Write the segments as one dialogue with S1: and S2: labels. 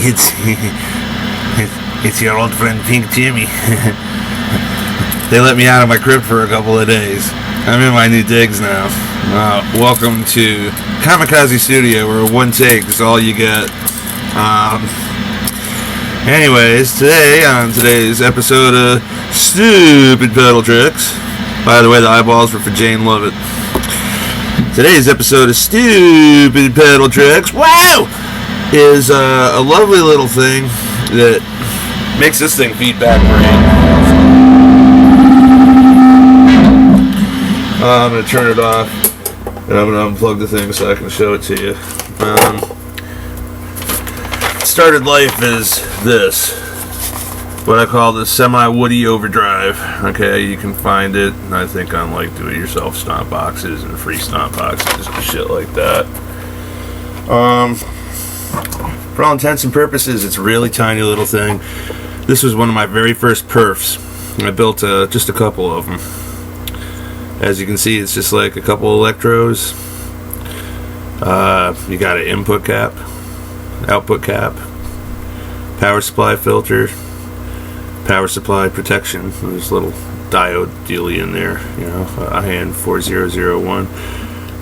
S1: it's your old friend Pink Jimi. They let me out of my crib for a couple of days. I'm in my new digs now. Welcome to Kamikaze Studio, where one take is all you get. Anyways, today, on today's episode of Stupid Pedal Tricks, by the way, the eyeballs were for Jane Lovett. Today's episode of Stupid Pedal Tricks, wow, is a lovely little thing that makes this thing feedback great. I'm going to turn it off, and I'm going to unplug the thing so I can show it to you. Started life as this, what I call the semi-woody overdrive. Okay, you can find it, I think, on like do-it-yourself stomp boxes and free stomp boxes and shit like that. For all intents and purposes, it's a really tiny little thing. This was one of my very first perfs. I built just a couple of them. As you can see, it's just like a couple electrodes. You got an input cap, output cap, power supply filter, power supply protection. There's a little diode dealy in there, you know, IN 4001.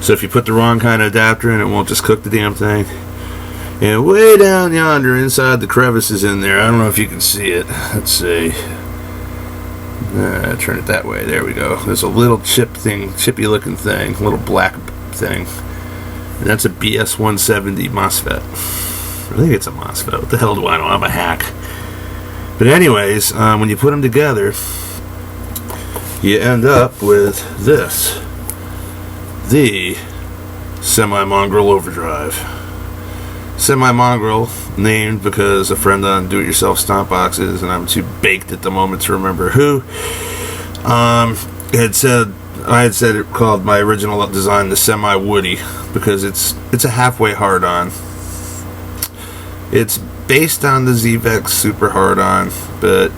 S1: So if you put the wrong kind of adapter in, it won't just cook the damn thing. And way down yonder, inside the crevices in there, I don't know if you can see it. Let's see. Turn it that way. There we go. There's a little chippy looking thing, a little black thing. And that's a BS170 MOSFET. I think it's a MOSFET. What the hell do I know? I'm a hack. But anyways, when you put them together, you end up with this. The Semi-Mongrel Overdrive. Semi-Mongrel, named because a friend on do-it-yourself stomp boxes, and I'm too baked at the moment to remember who, I had said it called my original design the Semi-Woody because it's a halfway hard-on. It's based on the ZVEX Super Hard-On, but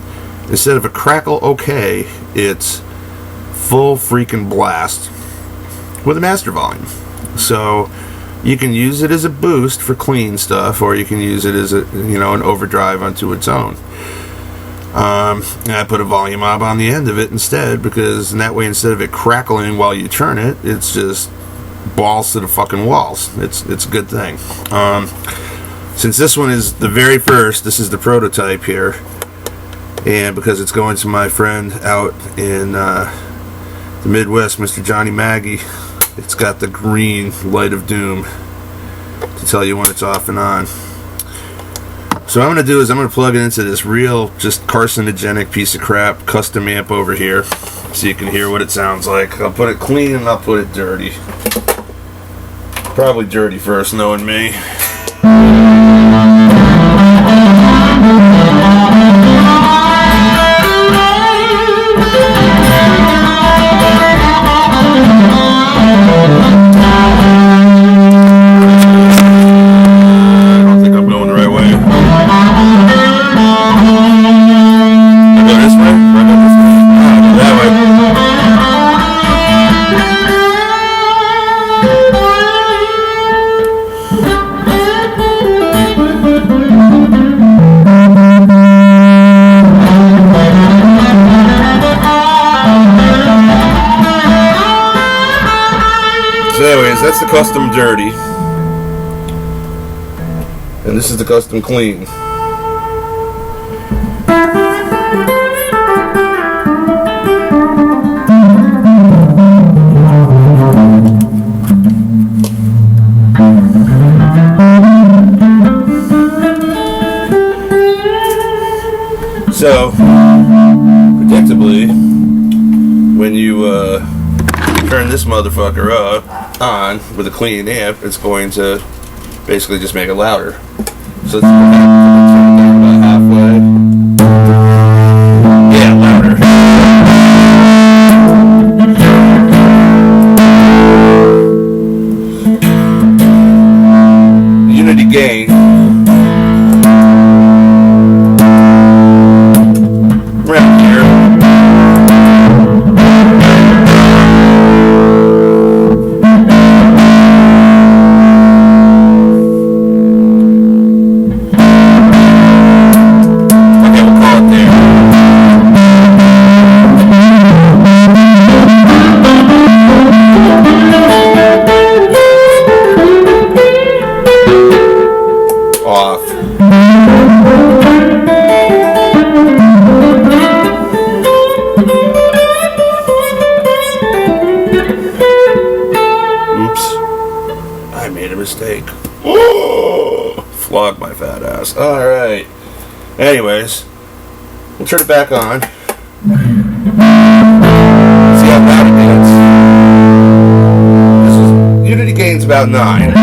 S1: instead of a crackle okay, it's full freaking blast with a master volume. So you can use it as a boost for clean stuff, or you can use it as an overdrive unto its own. And I put a volume knob on the end of it instead, because in that way, instead of it crackling while you turn it, it's just balls to the fucking walls. It's a good thing. Since this one is the very first, this is the prototype here, and because it's going to my friend out in the Midwest, Mr. Johnny Maggie, it's got the green light of doom to tell you when it's off and on. So what I'm going to do is I'm going to plug it into this real, just carcinogenic piece of crap custom amp over here so you can hear what it sounds like. I'll put it clean and I'll put it dirty. Probably dirty first, knowing me. That's the custom dirty, and this is the custom clean. So, predictably, when you turn this motherfucker on with a clean amp, it's going to basically just make it louder. So it's about halfway. Yeah, louder. Unity gain. Right here. Fuck my fat ass. Alright. Anyways, we'll turn it back on. See how loud it gets. Unity gain's about 9.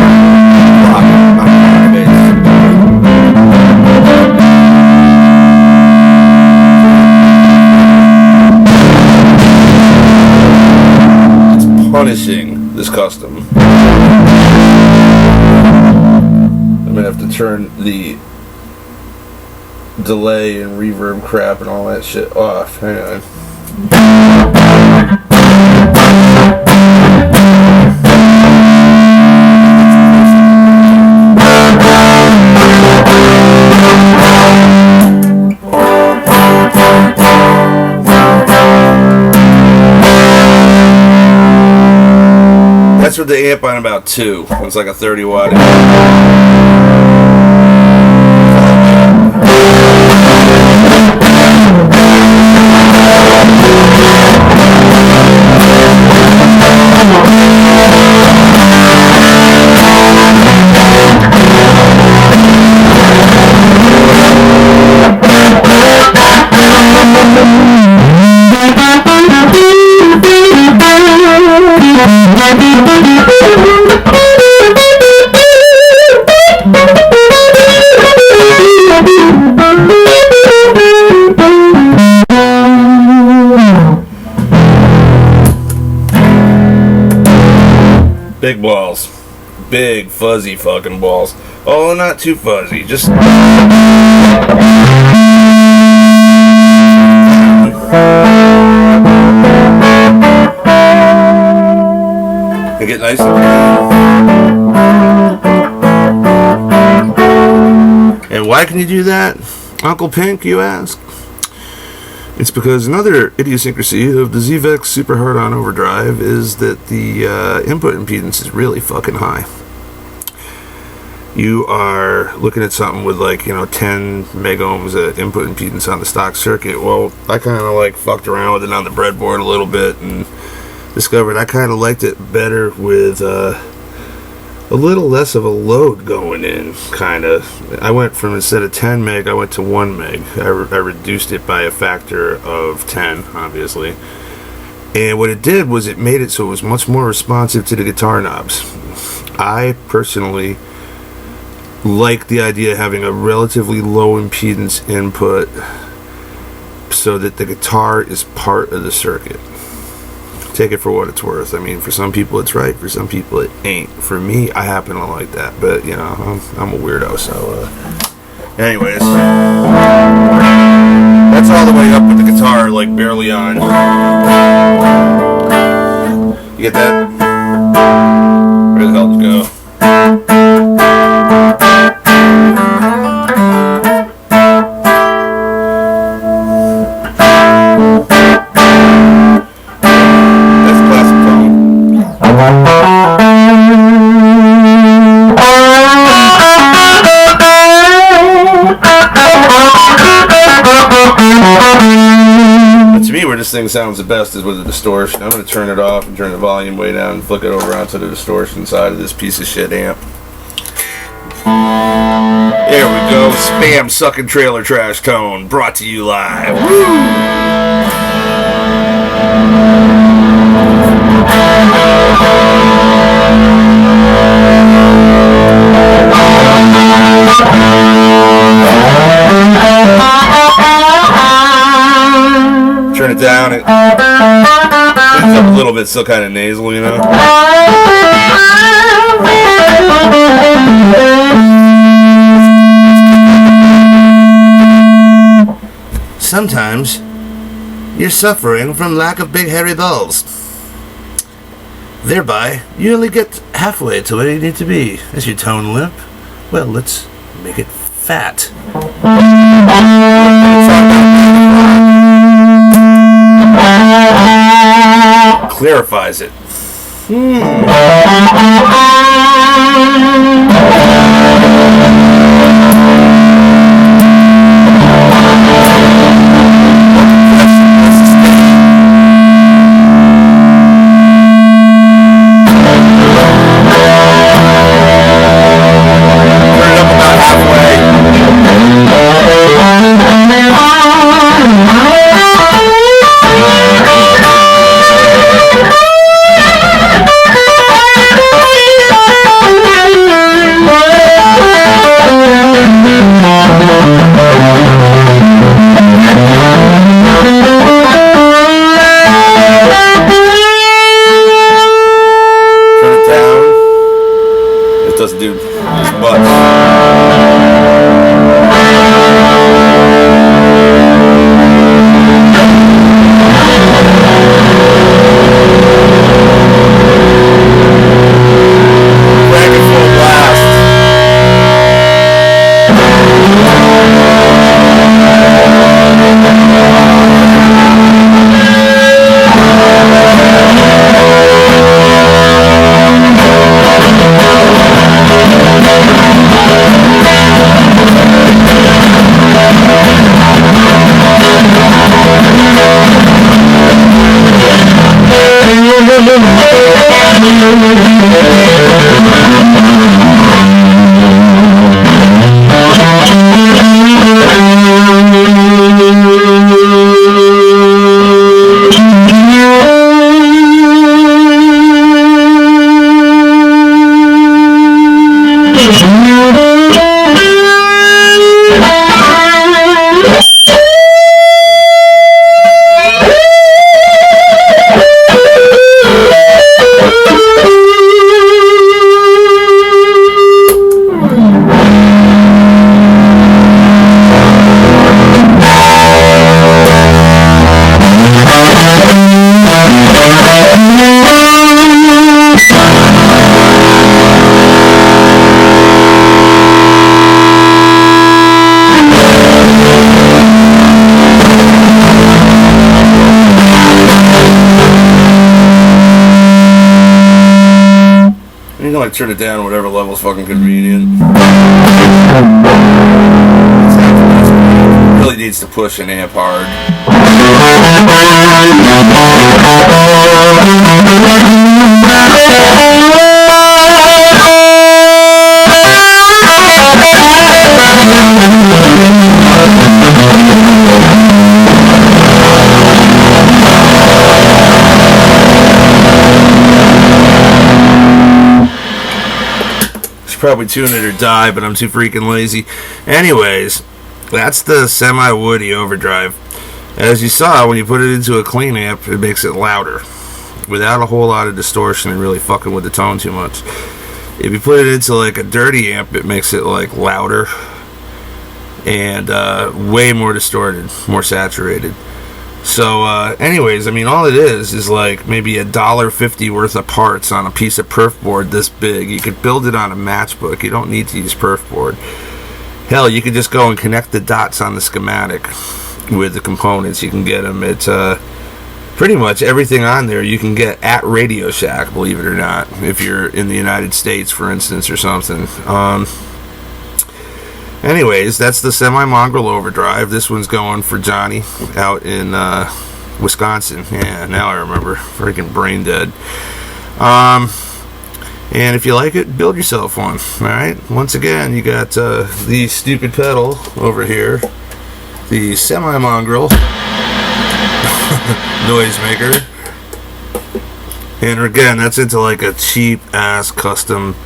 S1: It's punishing this custom. I'm gonna have to turn the delay and reverb crap and all that shit off. Hang on. That's with the amp on about 2. It's like a 30 watt amp. Big balls. Big fuzzy fucking balls. Oh, not too fuzzy. Just they get nice. And why can you do that, Uncle Pink, you ask? It's because another idiosyncrasy of the ZVEX Super Hard On Overdrive is that the input impedance is really fucking high. You are looking at something with like, 10 megohms of input impedance on the stock circuit. Well, I kind of like fucked around with it on the breadboard a little bit and discovered I kind of liked it better with a little less of a load going in, kind of. I went from, instead of 10 meg, I went to 1 meg. I reduced it by a factor of 10, obviously. And what it did was it made it so it was much more responsive to the guitar knobs. I personally like the idea of having a relatively low impedance input so that the guitar is part of the circuit. Take it for what it's worth. I mean, for some people it's right, for some people it ain't. For me, I happen to like that, but I'm a weirdo, so anyways, that's all the way up with the guitar like barely on. You get that? Where the hell did it go? This thing sounds the best is with the distortion. I'm going to turn it off and turn the volume way down and flick it over onto the distortion side of this piece of shit amp. There we go. Spam sucking trailer trash tone brought to you live. Woo! Turn it down. It's up a little bit, still kind of nasal, Sometimes you're suffering from lack of big hairy balls. Thereby, you only get halfway to where you need to be. Is your tone limp? Well, let's make it fat. Clarifies it. Turn it up about halfway. Doesn't do as much. You can like turn it down whatever level's fucking convenient. It really needs to push an amp hard. Probably tune it or die, but I'm too freaking lazy. Anyways, that's the semi-woody overdrive. As you saw, when you put it into a clean amp, it makes it louder without a whole lot of distortion and really fucking with the tone too much. If you put it into like a dirty amp, it makes it like louder and way more distorted, more saturated. So anyways, I mean, all it is like maybe $1.50 worth of parts on a piece of perf board this big. You could build it on a matchbook. You don't need to use perf board. Hell, you could just go and connect the dots on the schematic with the components. You can get them. It's pretty much everything on there you can get at Radio Shack, believe it or not, if you're in the United States, for instance, or something. Anyways, that's the semi-Mongrel overdrive. This one's going for Johnny out in Wisconsin. Yeah, now I remember. Freaking brain dead. And if you like it, build yourself one. Alright? Once again, you got the stupid pedal over here. The semi-Mongrel noisemaker. And again, that's into like a cheap-ass custom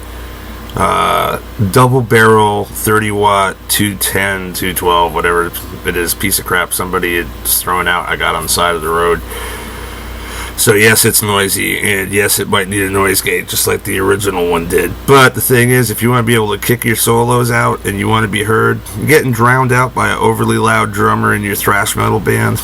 S1: double barrel 30 watt 210 212 whatever it is piece of crap somebody is throwing out I got on the side of the road. So yes, it's noisy, and yes, it might need a noise gate just like the original one did. But the thing is, if you want to be able to kick your solos out and you want to be heard, you're getting drowned out by an overly loud drummer in your thrash metal band.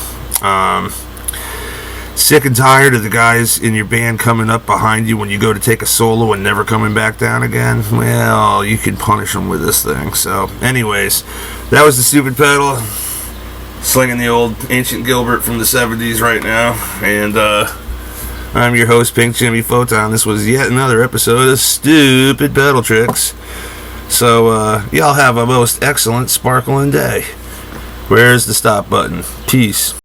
S1: Sick and tired of the guys in your band coming up behind you when you go to take a solo and never coming back down again? Well, you can punish them with this thing. So, anyways, that was the stupid pedal. Slinging the old Ancient Gilbert from the 70s right now. And, I'm your host, Pink Jimi Photon. This was yet another episode of Stupid Pedal Tricks. So, y'all have a most excellent, sparkling day. Where's the stop button? Peace.